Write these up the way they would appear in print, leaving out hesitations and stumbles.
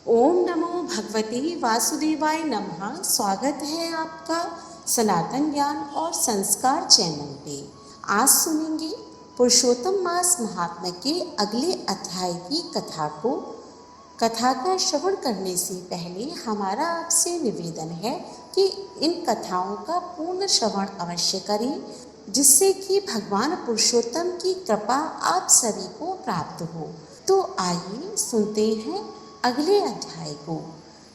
ओम नमो भगवते वासुदेवाय नमः। स्वागत है आपका सनातन ज्ञान और संस्कार चैनल पे। आज सुनेंगे पुरुषोत्तम मास महात्म्य के अगले अध्याय की कथा को। कथा का श्रवण करने से पहले हमारा आपसे निवेदन है कि इन कथाओं का पूर्ण श्रवण अवश्य करें, जिससे कि भगवान पुरुषोत्तम की कृपा आप सभी को प्राप्त हो। तो आइए सुनते हैं अगले अध्याय को।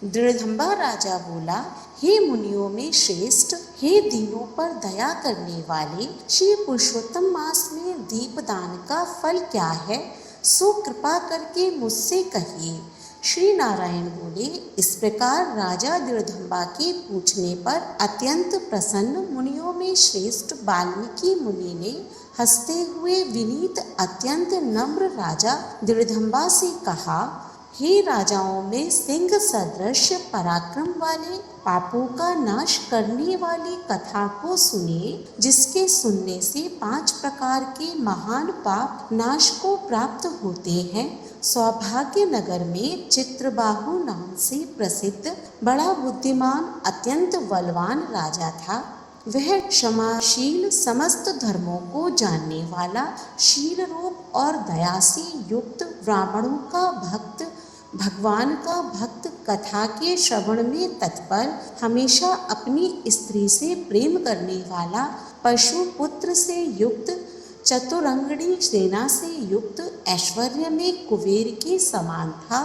दृढ़ंबा राजा बोला, हे मुनियों में श्रेष्ठ, हे दीनों पर दया करने वाले, श्री पुरुषोत्तम मास में दीपदान का फल क्या है, सो कृपा करके मुझसे कहिए। श्री नारायण बोले, इस प्रकार राजा दृढ़ंबा के पूछने पर अत्यंत प्रसन्न मुनियों में श्रेष्ठ वाल्मीकि मुनि ने हंसते हुए विनीत अत्यंत नम्र राजा दृढ़ंबा से कहा, हे राजाओं में सिंह सदृश पराक्रम वाले, पापों का नाश करने वाली कथा को सुनिए, जिसके सुनने से 5 प्रकार के महान पाप नाश को प्राप्त होते हैं। सौभाग्य नगर में चित्रबाहु नाम से प्रसिद्ध बड़ा बुद्धिमान अत्यंत बलवान राजा था। वह क्षमाशील, समस्त धर्मों को जानने वाला, शील रूप और दया से युक्त, ब्राह्मणों का भक्त, भगवान का भक्त, कथा के श्रवण में तत्पर, हमेशा अपनी स्त्री से प्रेम करने वाला, पशु पुत्र से युक्त, चतुरंगणी सेना से युक्त, ऐश्वर्य में कुबेर के समान था।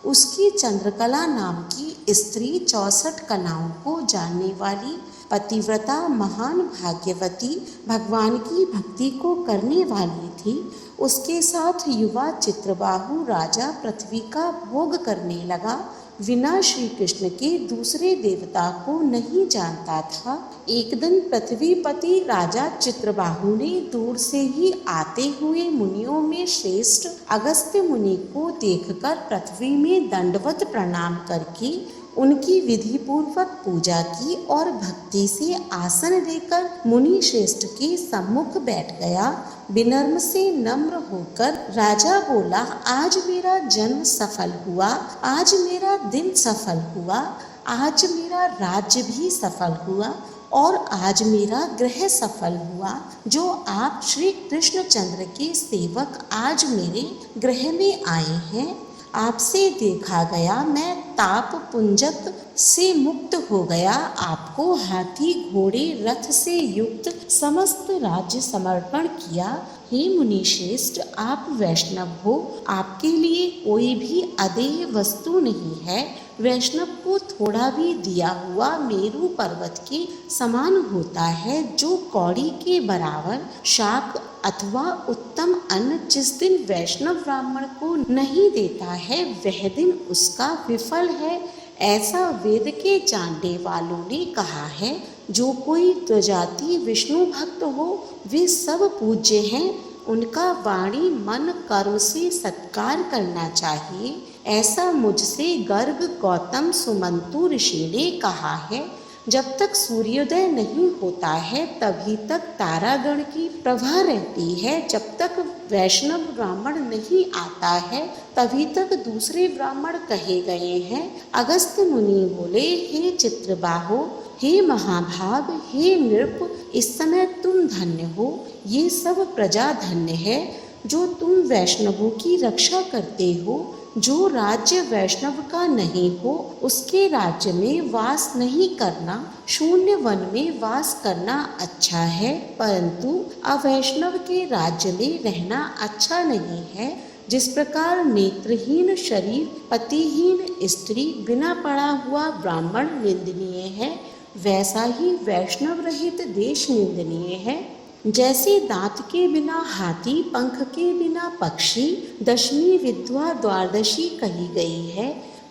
उसकी चंद्रकला नाम की स्त्री 64 कलाओं को जानने वाली, पतिव्रता, महान भाग्यवती, भगवान की भक्ति को करने वाली थी। उसके साथ युवा चित्रबाहु राजा पृथ्वी का भोग करने लगा, बिना श्री कृष्ण के दूसरे देवता को नहीं जानता था। एक दिन पृथ्वीपति राजा चित्रबाहु ने दूर से ही आते हुए मुनियों में श्रेष्ठ अगस्त्य मुनि को देखकर पृथ्वी में दंडवत प्रणाम करके उनकी विधि पूर्वक पूजा की और भक्ति से आसन लेकर मुनि श्रेष्ठ के सम्मुख बैठ गया। विनम्र से नम्र होकर राजा बोला, आज मेरा जन्म सफल हुआ, आज मेरा दिन सफल हुआ, आज मेरा राज्य भी सफल हुआ और आज मेरा गृह सफल हुआ। जो आप श्री कृष्णचंद्र के सेवक आज मेरे गृह में आए हैं, आपसे देखा गया मैं ताप पुंजक से मुक्त हो गया। आपको हाथी घोड़े रथ से युक्त समस्त राज्य समर्पण किया। हे मुनि श्रेष्ठ, आप वैष्णव हो, आपके लिए कोई भी अदेय वस्तु नहीं है। वैष्णव को थोड़ा भी दिया हुआ मेरू पर्वत के समान होता है। जो कौड़ी के बराबर शाक अथवा उत्तम अन्न जिस दिन वैष्णव ब्राह्मण को नहीं देता है, वह दिन उसका विफल है, ऐसा वेद के जानने वालों ने कहा है। जो कोई द्विजाति विष्णु भक्त हो, वे सब पूज्य हैं, उनका वाणी मन कर्म से सत्कार करना चाहिए, ऐसा मुझसे गर्ग गौतम सुमंतु ऋषि ने कहा है। जब तक सूर्योदय नहीं होता है तभी तक तारागण की प्रभा रहती है। जब तक वैष्णव ब्राह्मण नहीं आता है तभी तक दूसरे ब्राह्मण कहे गए हैं। अगस्त्य मुनि बोले, हे चित्रबाहो, हे महाभाग, हे नृप, इस समय तुम धन्य हो, ये सब प्रजा धन्य है जो तुम वैष्णवों की रक्षा करते हो। जो राज्य वैष्णव का नहीं हो, उसके राज्य में वास नहीं करना, शून्य वन में वास करना अच्छा है, परंतु अवैष्णव के राज्य में रहना अच्छा नहीं है। जिस प्रकार नेत्रहीन शरीर, पतिहीन स्त्री, बिना पड़ा हुआ ब्राह्मण निंदनीय है, वैसा ही वैष्णव रहित देश निंदनीय है। जैसे दांत के बिना हाथी, पंख के बिना पक्षी, दशमी विधवा द्वादशी कही गई है,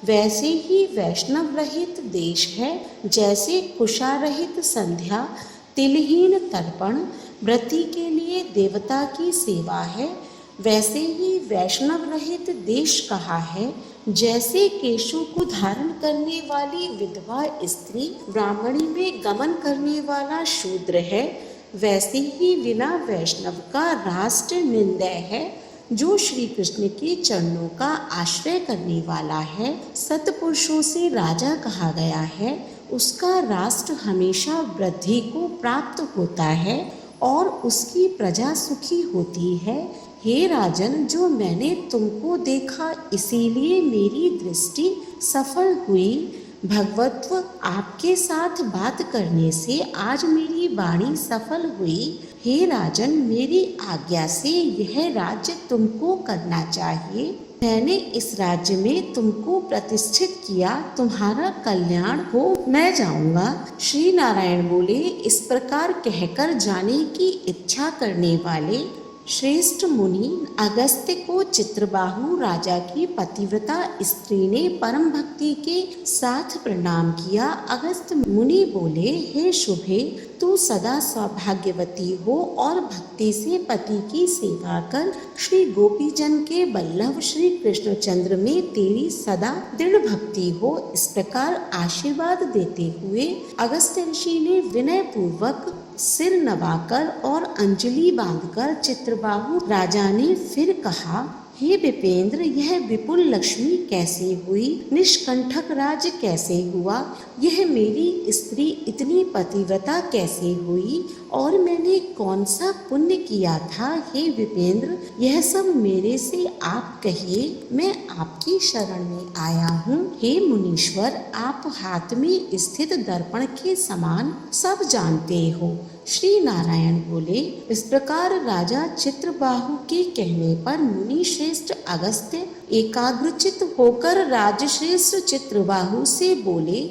वैसे ही वैष्णव रहित देश है। जैसे कुशा रहित संध्या, तिलहीन तर्पण, व्रती के लिए देवता की सेवा है, वैसे ही वैष्णव रहित देश कहा है। जैसे केशों को धारण करने वाली विधवा स्त्री ब्राह्मणी में गमन करने वाला शूद्र है, वैसे ही बिना वैष्णव का राष्ट्र निंदय है। जो श्री कृष्ण के चरणों का आश्रय करने वाला है, सत्पुरुषों से राजा कहा गया है, उसका राष्ट्र हमेशा वृद्धि को प्राप्त होता है और उसकी प्रजा सुखी होती है। हे राजन, जो मैंने तुमको देखा इसीलिए मेरी दृष्टि सफल हुई। भगवत्व आपके साथ बात करने से आज मेरी वाणी सफल हुई। हे राजन, मेरी आज्ञा से यह राज्य तुमको करना चाहिए। मैंने इस राज्य में तुमको प्रतिष्ठित किया, तुम्हारा कल्याण हो, मैं जाऊंगा। श्री नारायण बोले, इस प्रकार कहकर जाने की इच्छा करने वाले श्रेष्ठ मुनि अगस्त्य को चित्रबाहु राजा की पतिव्रता स्त्री ने परम भक्ति के साथ प्रणाम किया। अगस्त्य मुनि बोले, हे शुभे, तू सदा सौभाग्यवती हो और भक्ति से पति की सेवा कर। श्री गोपीजन के बल्लभ श्री कृष्णचंद्र में तेरी सदा दृढ़ भक्ति हो। इस प्रकार आशीर्वाद देते हुए अगस्त्य ऋषि ने विनय पूर्वक सिर नवाकर और अंजलि बांधकर चित्रबाहु राजा ने फिर कहा, हे विपेंद्र, यह विपुल लक्ष्मी कैसे हुई? निष्कंठक राज्य कैसे हुआ? यह मेरी स्त्री इतनी पतिव्रता कैसे हुई? और मैंने कौन सा पुण्य किया था? हे विपेंद्र, यह सब मेरे से आप कहिए, मैं आपकी शरण में आया हूँ। हे मुनीश्वर, आप हाथ में स्थित दर्पण के समान सब जानते हो। श्री नारायण बोले, इस प्रकार राजा चित्रबाहु के कहने पर मुनि श्रेष्ठ अगस्त्य एकाग्रचित होकर राजश्रेष्ठ चित्रबाहु से बोले,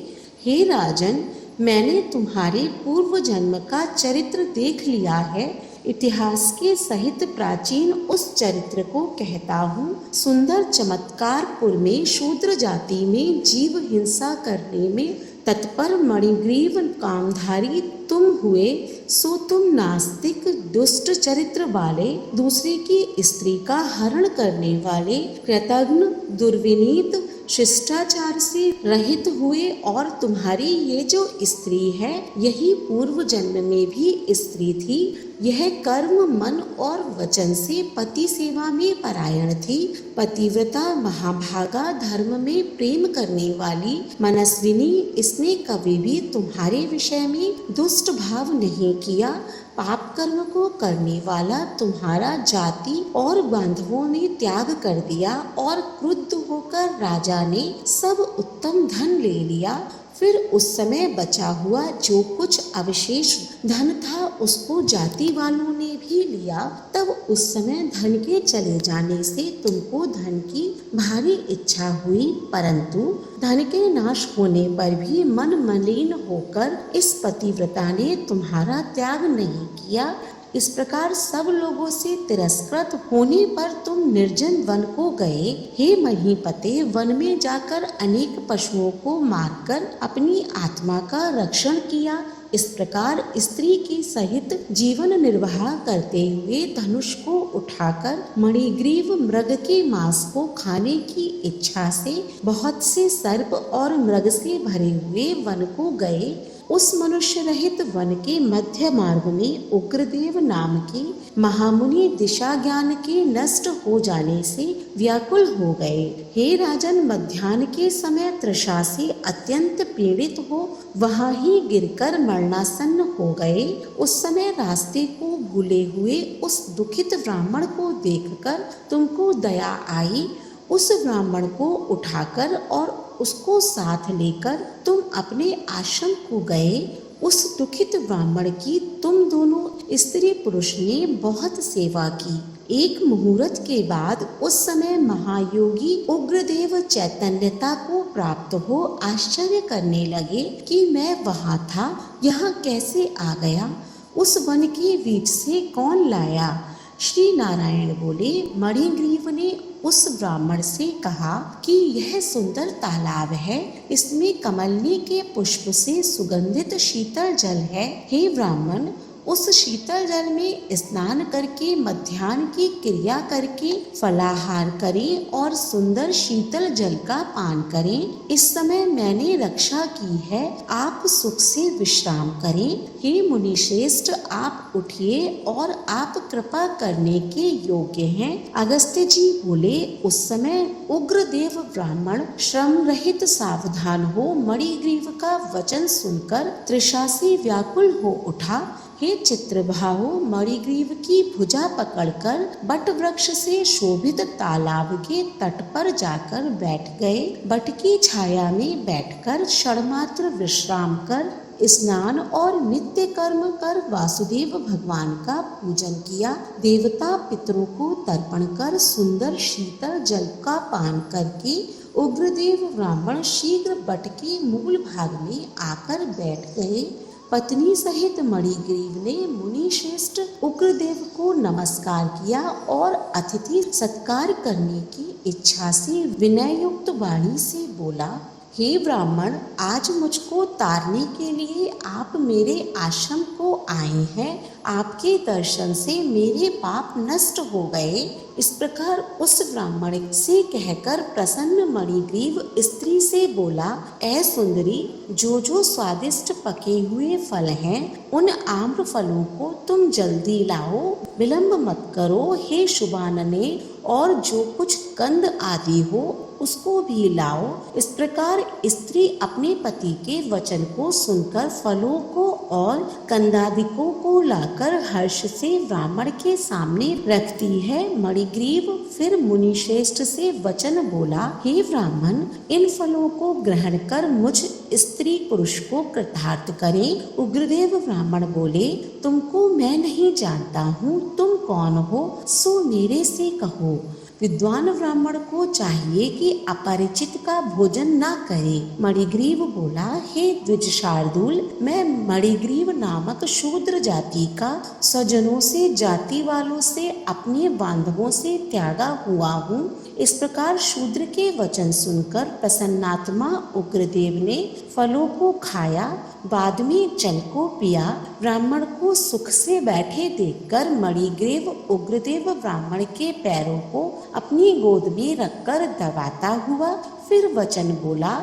हे राजन, मैंने तुम्हारे पूर्व जन्म का चरित्र देख लिया है। इतिहास के सहित प्राचीन उस चरित्र को कहता हूँ। सुंदर चमत्कारपुर में शूद्र जाति में जीव हिंसा करने में तत्पर मणिग्रीव कामधारी तुम हुए, सो तुम नास्तिक दुष्ट चरित्र वाले, दूसरे की स्त्री का हरण करने वाले, कृतघ्न दुर्विनीत शिष्टाचार से रहित हुए। और तुम्हारी ये जो स्त्री है, यही पूर्व जन्म में भी स्त्री थी। यह कर्म मन और वचन से पति सेवा में परायण थी। पतिव्रता महाभागा, धर्म में प्रेम करने वाली मनस्विनी, इसने कभी भी तुम्हारे विषय में दुष्ट भाव नहीं किया। पाप कर्म को करने वाला तुम्हारा जाति और बांधवों ने त्याग कर दिया और क्रुद्ध होकर राजा ने सब उत्तम धन ले लिया। फिर उस समय बचा हुआ जो कुछ अवशेष धन था उसको जाति वालों ने भी लिया। तब उस समय धन के चले जाने से तुमको धन की भारी इच्छा हुई, परंतु धन के नाश होने पर भी मन मलिन होकर इस पतिव्रता ने तुम्हारा त्याग नहीं किया। इस प्रकार सब लोगों से तिरस्कृत होने पर तुम निर्जन वन को गए। हे महीपते, वन में जाकर अनेक पशुओं को मारकर अपनी आत्मा का रक्षण किया। इस प्रकार स्त्री के सहित जीवन निर्वाह करते हुए धनुष को उठाकर मणिग्रीव मृग के मांस को खाने की इच्छा से बहुत से सर्प और मृग से भरे हुए वन को गए। उस मनुष्य रहित वन के मध्य मार्ग में उग्रदेव नाम के महामुनि दिशा ज्ञान के नष्ट हो जाने से व्याकुल हो गए। हे राजन, मध्याह्न के समय तृषा से अत्यंत पीड़ित हो वहाँ ही गिरकर मरणासन्न हो गए। उस समय रास्ते को भूले हुए उस दुखित ब्राह्मण को देखकर तुमको दया आई। उस ब्राह्मण को उठाकर और उसको साथ लेकर तुम अपने आश्रम को गए। उस दुखित ब्राह्मण की तुम दोनों स्त्री पुरुष ने बहुत सेवा की। एक मुहूर्त के बाद उस समय महायोगी उग्रदेव चैतन्यता को प्राप्त हो आश्चर्य करने लगे कि मैं वहाँ था, यहाँ कैसे आ गया, उस वन के बीच से कौन लाया। श्री नारायण बोले, मणिग्रीव ने उस ब्राह्मण से कहा कि यह सुंदर तालाब है, इसमें कमलनी के पुष्प से सुगंधित शीतल जल है। हे ब्राह्मण, उस शीतल जल में स्नान करके मध्याह्न की क्रिया करके फलाहार करें और सुंदर शीतल जल का पान करें। इस समय मैंने रक्षा की है, आप सुख से विश्राम करें। हे मुनि श्रेष्ठ, आप उठिए और आप कृपा करने के योग्य हैं। अगस्त्य जी बोले, उस समय उग्रदेव ब्राह्मण श्रम रहित सावधान हो मणिग्रीव का वचन सुनकर तृषा से व्याकुल हो उठा। हे चित्रभाहो, मणिग्रीव की भुजा पकड़कर बट वृक्ष से शोभित तालाब के तट पर जाकर बैठ गए। बट की छाया में बैठकर क्षणमात्र विश्राम कर स्नान और नित्य कर्म कर वासुदेव भगवान का पूजन किया। देवता पितरों को तर्पण कर सुंदर शीतल जल का पान करके उग्रदेव ब्राह्मण शीघ्र बट के मूल भाग में आकर बैठ गए। पत्नी सहित मणिग्रीव ने मुनि श्रेष्ठ उग्रदेव को नमस्कार किया और अतिथि सत्कार करने की इच्छा से विनय युक्त वाणी से बोला, हे ब्राह्मण, आज मुझको तारने के लिए आप मेरे आश्रम को आए हैं। आपके दर्शन से मेरे पाप नष्ट हो गए। इस प्रकार उस ब्राह्मण से कहकर प्रसन्न मणिग्रीव स्त्री से बोला, ऐ सुंदरी, जो जो स्वादिष्ट पके हुए फल हैं उन आम्र फलों को तुम जल्दी लाओ, विलंब मत करो। हे शुभानने, और जो कुछ कंद आदि हो उसको भी लाओ। इस प्रकार स्त्री अपने पति के वचन को सुनकर फलों को और कंदादिकों को लाकर हर्ष से ब्राह्मण के सामने रखती है। मणिग्रीव फिर मुनि श्रेष्ठ से वचन बोला, हे ब्राह्मण, इन फलों को ग्रहण कर मुझ स्त्री पुरुष को कृतार्थ करें। उग्रदेव ब्राह्मण बोले, तुमको मैं नहीं जानता हूँ, तुम कौन हो सो मेरे से कहो। विद्वान ब्राह्मण को चाहिए कि अपरिचित का भोजन न करे। मणिग्रीव बोला, हे द्विज शार्दूल, मैं मणिग्रीव नामक शूद्र जाति का स्वजनों से, जाति वालों से, अपने बांधवों से त्यागा हुआ हूँ। इस प्रकार शूद्र के वचन सुनकर प्रसन्नात्मा उग्रदेव ने फलों को खाया, बाद में जल को पिया। ब्राह्मण को सुख से बैठे देखकर मणिग्रीव उग्रदेव ब्राह्मण के पैरों को अपनी गोद में रखकर दबाता हुआ फिर वचन बोला,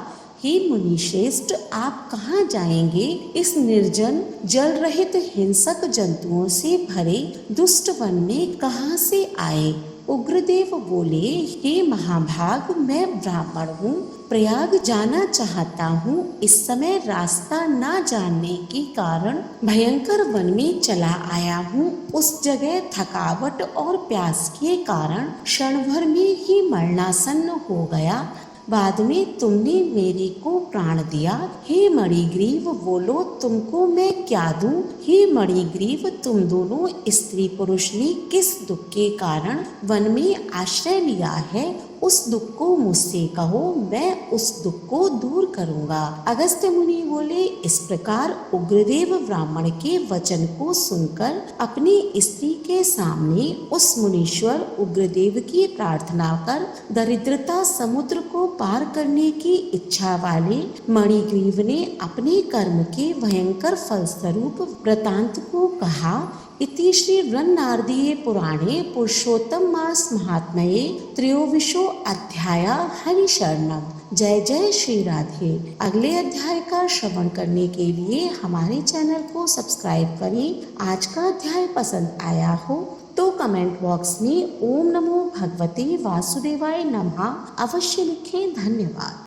हे मुनि श्रेष्ठ, आप कहाँ जाएंगे? इस निर्जन जल रहित हिंसक जंतुओं से भरे दुष्ट वन में कहाँ से आए? उग्रदेव बोले, हे महाभाग, मैं ब्राह्मण हूँ, प्रयाग जाना चाहता हूँ। इस समय रास्ता न जानने के कारण भयंकर वन में चला आया हूँ। उस जगह थकावट और प्यास के कारण क्षण भर में ही मरणासन्न हो गया। बाद में तुमने मेरे को प्राण दिया। हे मणिग्रीव, बोलो तुमको मैं क्या दूं? हे मणिग्रीव, तुम दोनों स्त्री पुरुष ने किस दुख के कारण वन में आश्रय लिया है, उस दुख को मुझसे कहो, मैं उस दुख को दूर करूंगा। अगस्त्य मुनि बोले, इस प्रकार उग्रदेव ब्राह्मण के वचन को सुनकर अपनी स्त्री के सामने उस मुनीश्वर उग्रदेव की प्रार्थना कर दरिद्रता समुद्र को पार करने की इच्छा वाले मणिग्रीव ने अपने कर्म के भयंकर फलस्वरूप वृतांत को कहा। इति श्री बृहन्नारदीये पुराणे पुरुषोत्तम मास महात्म्ये त्रयोविशो अध्याय। हरि शरणम। जय जय श्री राधे। अगले अध्याय का श्रवण करने के लिए हमारे चैनल को सब्सक्राइब करें। आज का अध्याय पसंद आया हो तो कमेंट बॉक्स में ओम नमो भगवते वासुदेवाय नमः अवश्य लिखें। धन्यवाद।